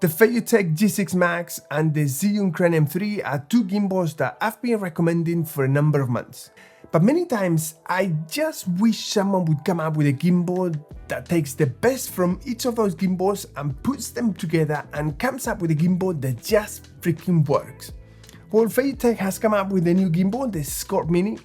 The FeiyuTech G6 Max and the Zhiyun Crane M3 are two gimbals that I've been recommending for a number of months. But many times, I just wish someone would come up with a gimbal that takes the best from each of those gimbals and puts them together and comes up with a gimbal that just freaking works. Well, FeiyuTech has come up with a new gimbal, the Scorp Mini.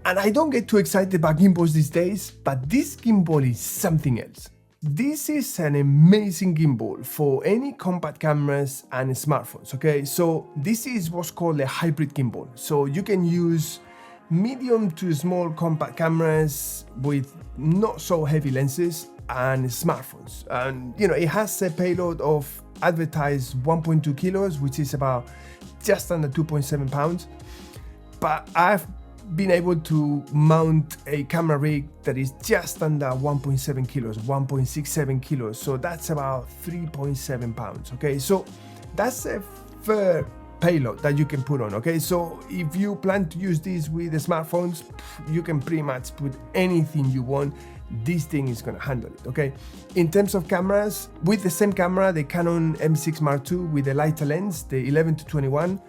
And I don't get too excited about gimbals these days, but this gimbal is something else. This is an amazing gimbal for any compact cameras and smartphones, okay? So this is what's called a hybrid gimbal. So you can use medium to small compact cameras with not so heavy lenses and smartphones. And you know, it has a payload of advertised 1.2 kilos, which is about just under 2.7 pounds. But I've been able to mount a camera rig that is just under 1.7 kilos, 1.67 kilos. So that's about 3.7 pounds. Okay, so that's a fair payload that you can put on. Okay, so if you plan to use this with the smartphones, you can pretty much put anything you want. This thing is going to handle it. Okay, in terms of cameras, with the same camera, the Canon M6 Mark II with a lighter lens, the 11-21,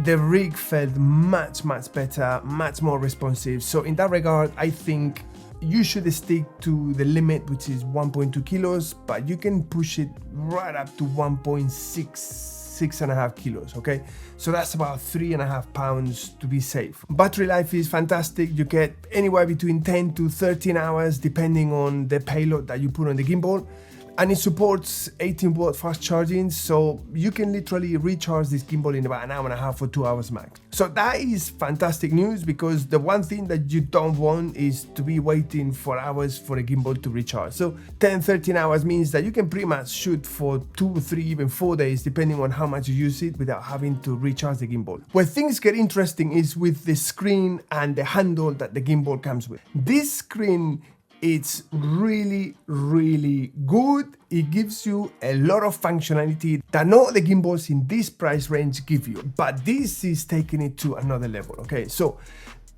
the rig felt much better, much more responsive. So in that regard, I think you should stick to the limit, which is 1.2 kilos, but you can push it right up to 6.5 kilos, okay? So that's about 3.5 pounds to be safe. Battery life is fantastic. You get anywhere between 10 to 13 hours, depending on the payload that you put on the gimbal. And it supports 18-watt fast charging, so you can literally recharge this gimbal in about an hour and a half or 2 hours max. So that is fantastic news, because the one thing that you don't want is to be waiting for hours for a gimbal to recharge. So 10-13 hours means that you can pretty much shoot for 2, 3, even 4 days, depending on how much you use it, without having to recharge the gimbal. Where things get interesting is with the screen and the handle that the gimbal comes with. This screen, it's really good. It gives you a lot of functionality that not the gimbals in this price range give you, but this is taking it to another level. Okay, so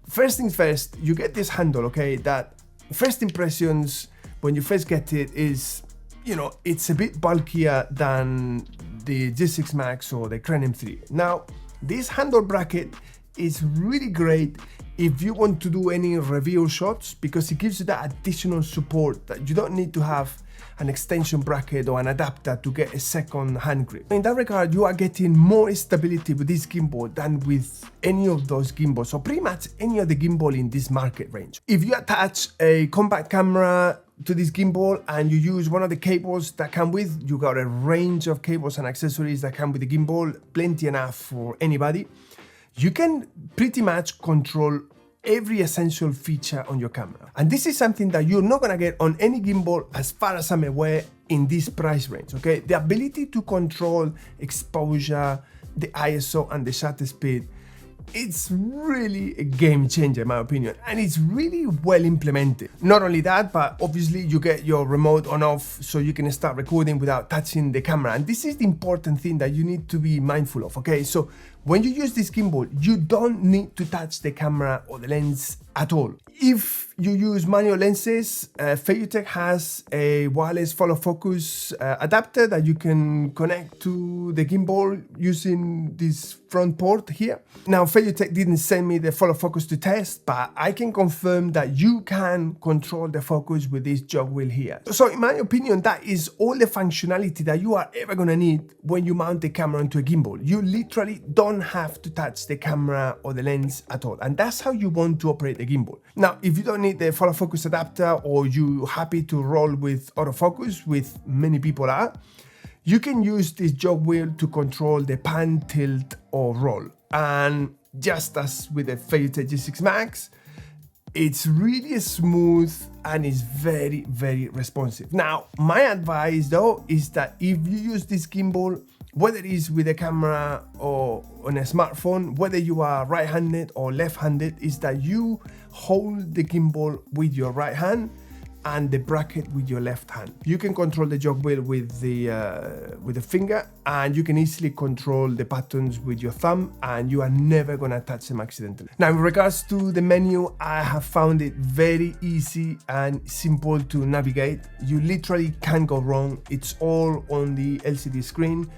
first things first, you get this handle, okay, that first impressions when you first get it is, you know, it's a bit bulkier than the G6 Max or the Crane M3. Now, this handle bracket is really great if you want to do any reveal shots, because it gives you that additional support that you don't need to have an extension bracket or an adapter to get a second hand grip. In that regard, you are getting more stability with this gimbal than with any of those gimbals, or pretty much any of the gimbal in this market range. If you attach a compact camera to this gimbal and you use one of the cables that come with, you got a range of cables and accessories that come with the gimbal, plenty enough for anybody. You can pretty much control every essential feature on your camera. And this is something that you're not gonna get on any gimbal, as far as I'm aware, in this price range, okay? The ability to control exposure, the ISO and the shutter speed, it's really a game changer in my opinion, and it's really well implemented. Not only that, but obviously you get your remote on off, so you can start recording without touching the camera. And this is the important thing that you need to be mindful of, okay? So when you use this gimbal, you don't need to touch the camera or the lens at all. If you use manual lenses, FeiyuTech has a wireless follow focus adapter that you can connect to the gimbal using this front port here. Now, FeiyuTech didn't send me the follow focus to test, but I can confirm that you can control the focus with this jog wheel here. So in my opinion, that is all the functionality that you are ever gonna need when you mount the camera onto a gimbal. You literally don't have to touch the camera or the lens at all, and that's how you want to operate the gimbal. Now, if you don't need the follow focus adapter, or you're happy to roll with autofocus, with many people are, you can use this jog wheel to control the pan, tilt, or roll. And just as with the FeiyuTech G6 Max, it's really smooth and is very responsive. Now, my advice though is that if you use this gimbal, whether it is with a camera or on a smartphone, whether you are right-handed or left-handed, is that you hold the gimbal with your right hand and the bracket with your left hand. You can control the jog wheel with the finger, and you can easily control the buttons with your thumb, and you are never gonna touch them accidentally. Now, in regards to the menu, I have found it very easy and simple to navigate. You literally can't go wrong. It's all on the LCD screen.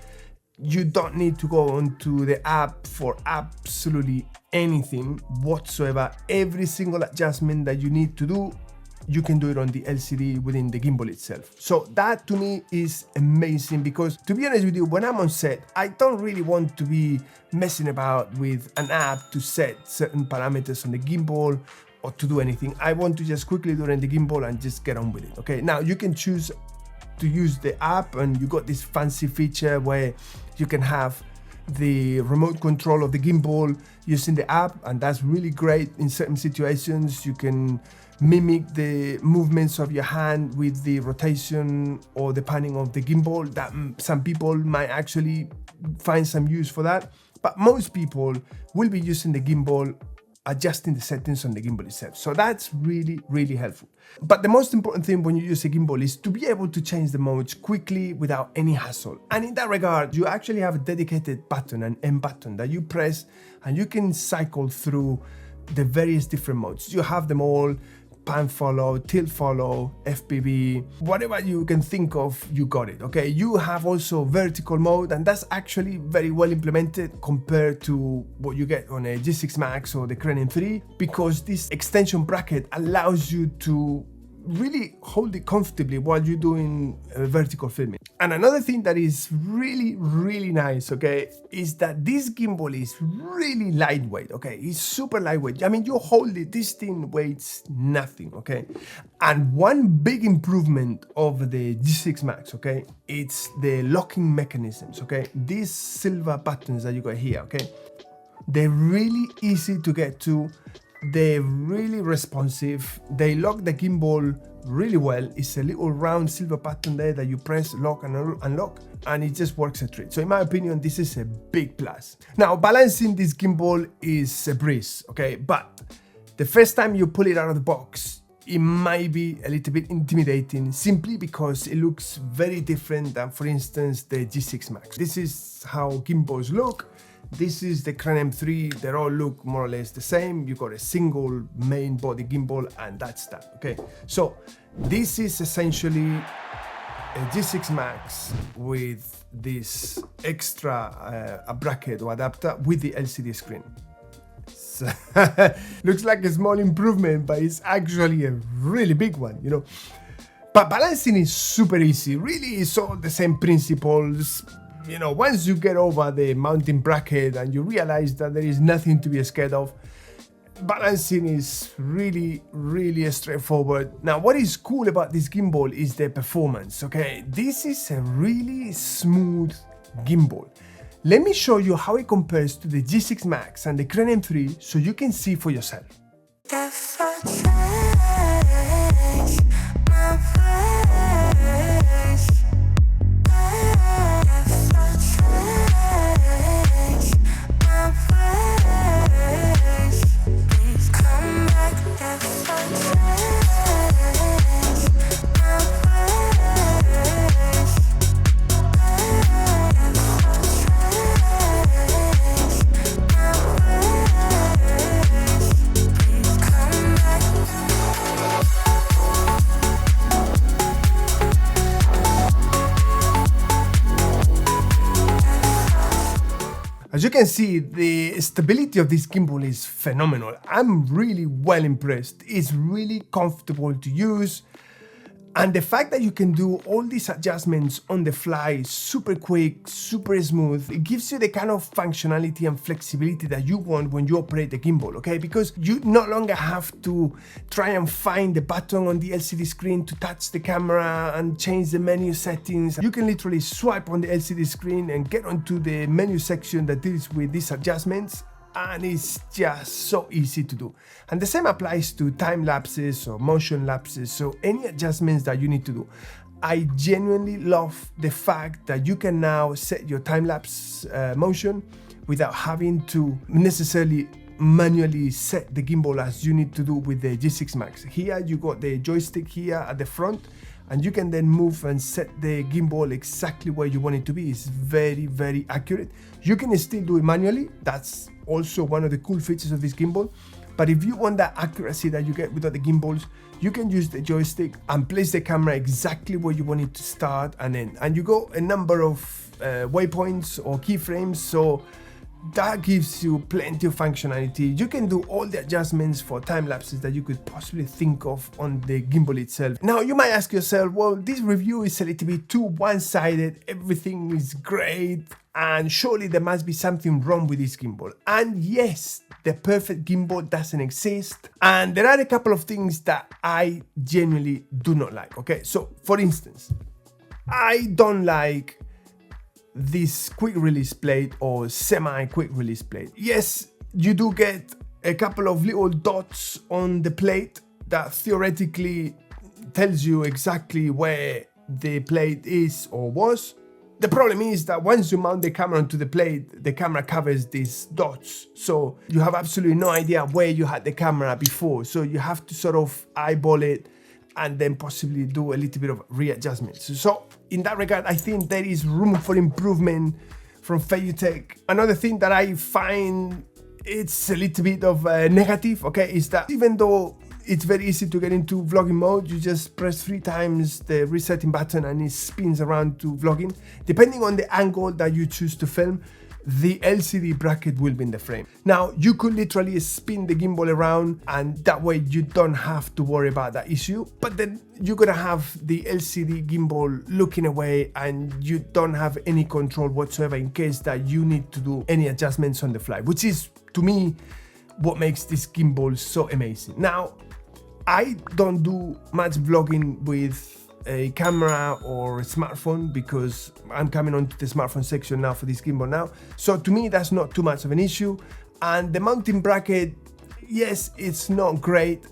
You don't need to go onto the app for absolutely anything whatsoever. Every single adjustment that you need to do, you can do it on the LCD within the gimbal itself. So that to me is amazing, because to be honest with you, when I'm on set, I don't really want to be messing about with an app to set certain parameters on the gimbal or to do anything. I want to just quickly do it in the gimbal and just get on with it. Okay, now you can choose to use the app, and you got this fancy feature where you can have the remote control of the gimbal using the app, and that's really great. In certain situations, you can mimic the movements of your hand with the rotation or the panning of the gimbal. That some people might actually find some use for that, but most people will be using the gimbal, adjusting the settings on the gimbal itself. So that's really, really helpful. But the most important thing when you use a gimbal is to be able to change the modes quickly without any hassle. And in that regard, you actually have a dedicated button, an M button, that you press and you can cycle through the various different modes. You have them all: pan follow, tilt follow, FPV, whatever you can think of, you got it, okay? You have also vertical mode, and that's actually very well implemented compared to what you get on a G6 Max or the Crane M3, because this extension bracket allows you to really hold it comfortably while you're doing vertical filming. And another thing that is really, really nice, okay, is that this gimbal is really lightweight, okay? It's super lightweight. I mean, you hold it, this thing weighs nothing, okay? And one big improvement of the G6 Max, okay, it's the locking mechanisms, okay? These silver buttons that you got here, okay? They're really easy to get to. They're really responsive. They lock the gimbal really well. It's a little round silver button there that you press, lock and unlock, and it just works a treat. So in my opinion, this is a big plus. Now, balancing this gimbal is a breeze, okay? But the first time you pull it out of the box, it might be a little bit intimidating, simply because it looks very different than, for instance, the G6 Max. This is how gimbals look. This is the Crane M3. They all look more or less the same. You got a single main body gimbal, and that's that, okay? So this is essentially a G6 Max with this extra bracket or adapter with the LCD screen. So looks like a small improvement, but it's actually a really big one, you know? But balancing is super easy. Really, it's all the same principles. You know, once you get over the mounting bracket and you realize that there is nothing to be scared of, balancing is really, really straightforward. Now, what is cool about this gimbal is the performance, okay? This is a really smooth gimbal. Let me show you how it compares to the G6 Max and the Crane M3 so you can see for yourself. As you can see, the stability of this gimbal is phenomenal. I'm really well impressed. It's really comfortable to use. And the fact that you can do all these adjustments on the fly, super quick, super smooth, it gives you the kind of functionality and flexibility that you want when you operate the gimbal, okay? Because you no longer have to try and find the button on the LCD screen to touch the camera and change the menu settings. You can literally swipe on the LCD screen and get onto the menu section that deals with these adjustments, and it's just so easy to do. And the same applies to time lapses or motion lapses, so any adjustments that you need to do. I genuinely love the fact that you can now set your time lapse motion without having to necessarily manually set the gimbal as you need to do with the G6 Max. Here you got the joystick here at the front, and you can then move and set the gimbal exactly where you want it to be. It's very, very accurate. You can still do it manually. That's also one of the cool features of this gimbal. But if you want that accuracy that you get with other gimbals, you can use the joystick and place the camera exactly where you want it to start and end. And you got a number of waypoints or keyframes, so that gives you plenty of functionality. You can do all the adjustments for time lapses that you could possibly think of on the gimbal itself. Now you might ask yourself, well, this review is a little bit too one-sided, everything is great, and surely there must be something wrong with this gimbal. And yes, the perfect gimbal doesn't exist, and there are a couple of things that I genuinely do not like. Okay, so for instance, I don't like this quick release plate or semi quick release plate. Yes, you do get a couple of little dots on the plate that theoretically tells you exactly where the plate is or was. The problem is that once you mount the camera onto the plate, the camera covers these dots, so you have absolutely no idea where you had the camera before, so you have to sort of eyeball it and then possibly do a little bit of readjustments. So in that regard, I think there is room for improvement from FeiyuTech. Another thing that I find it's a little bit of negative, okay, is that even though it's very easy to get into vlogging mode, you just press 3 times the resetting button and it spins around to vlogging. Depending on the angle that you choose to film, the LCD bracket will be in the frame. Now, you could literally spin the gimbal around and that way you don't have to worry about that issue, but then you're gonna have the LCD gimbal looking away and you don't have any control whatsoever in case that you need to do any adjustments on the fly, which is, to me, what makes this gimbal so amazing. Now, I don't do much vlogging with a camera or a smartphone because I'm coming on to the smartphone section now for this gimbal now. So to me, that's not too much of an issue. And the mounting bracket, yes, it's not great,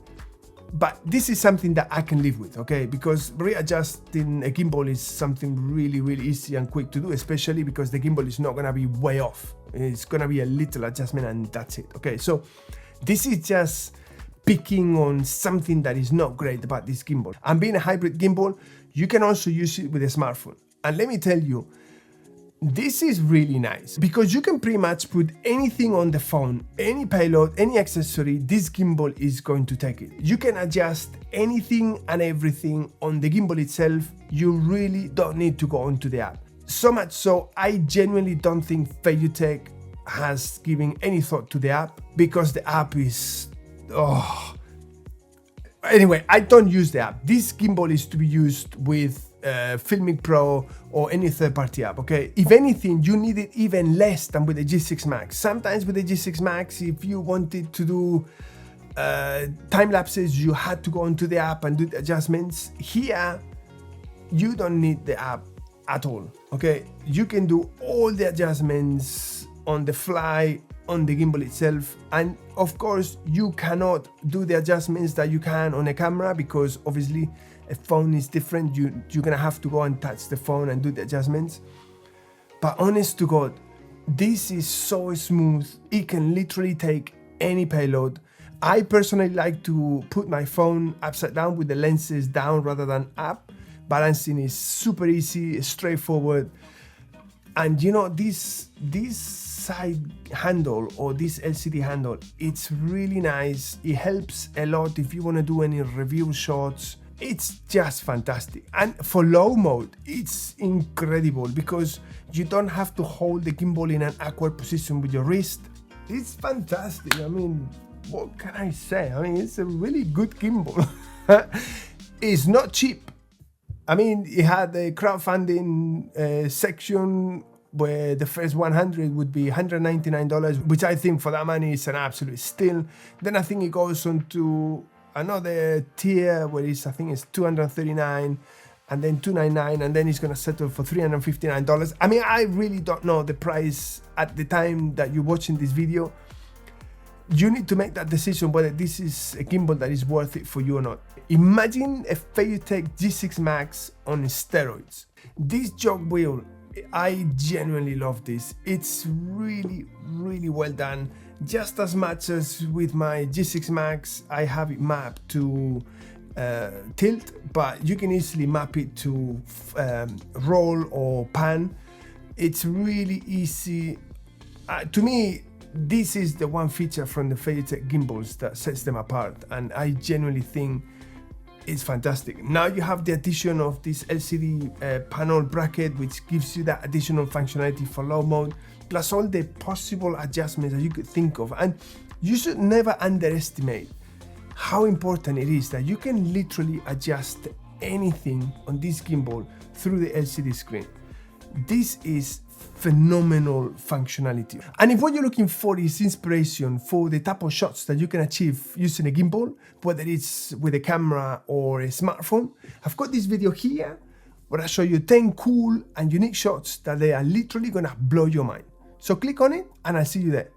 but this is something that I can live with, okay? Because readjusting a gimbal is something really, really easy and quick to do, especially because the gimbal is not gonna be way off. It's gonna be a little adjustment and that's it, okay? So this is just picking on something that is not great about this gimbal. And being a hybrid gimbal, you can also use it with a smartphone. And let me tell you, this is really nice because you can pretty much put anything on the phone, any payload, any accessory, this gimbal is going to take it. You can adjust anything and everything on the gimbal itself. You really don't need to go onto the app. So much so, I genuinely don't think FeiyuTech has given any thought to the app because the app is Anyway, I don't use the app. This gimbal is to be used with Filmic Pro or any third-party app, okay? If anything, you need it even less than with the G6 Max. Sometimes with the G6 Max, if you wanted to do time lapses, you had to go onto the app and do the adjustments. Here, you don't need the app at all, okay? You can do all the adjustments on the fly on the gimbal itself, and of course you cannot do the adjustments that you can on a camera because obviously a phone is different. You're gonna have to go and touch the phone and do the adjustments. But honest to God, this is so smooth. It can literally take any payload. I personally like to put my phone upside down with the lenses down rather than up. Balancing is super easy, straightforward. And you know, this side handle or this LCD handle, it's really nice. It helps a lot if you want to do any review shots. It's just fantastic. And for low mode, it's incredible because you don't have to hold the gimbal in an awkward position with your wrist. It's fantastic. I mean, what can I say? I mean, it's a really good gimbal. It's not cheap. I mean, it had a crowdfunding section where the first 100 would be $199, which I think for that money is an absolute steal. Then I think it goes on to another tier where I think it's $239 and then $299, and then it's gonna settle for $359. I mean, I really don't know the price at the time that you're watching this video. You need to make that decision whether this is a gimbal that is worth it for you or not. Imagine a FeiyuTech G6 Max on steroids. This jog wheel, I genuinely love this. It's really, really well done. just as much as with my G6 Max, I have it mapped to tilt, but you can easily map it to roll or pan. It's really easy. To me, this is the one feature from the FeiyuTech gimbals that sets them apart, and I genuinely think it's fantastic. Now you have the addition of this LCD panel bracket, which gives you that additional functionality for low mode, plus all the possible adjustments that you could think of. And you should never underestimate how important it is that you can literally adjust anything on this gimbal through the LCD screen. This is phenomenal functionality. And if what you're looking for is inspiration for the type of shots that you can achieve using a gimbal, whether it's with a camera or a smartphone, I've got this video here where I show you 10 cool and unique shots that they are literally gonna blow your mind. So click on it and I'll see you there.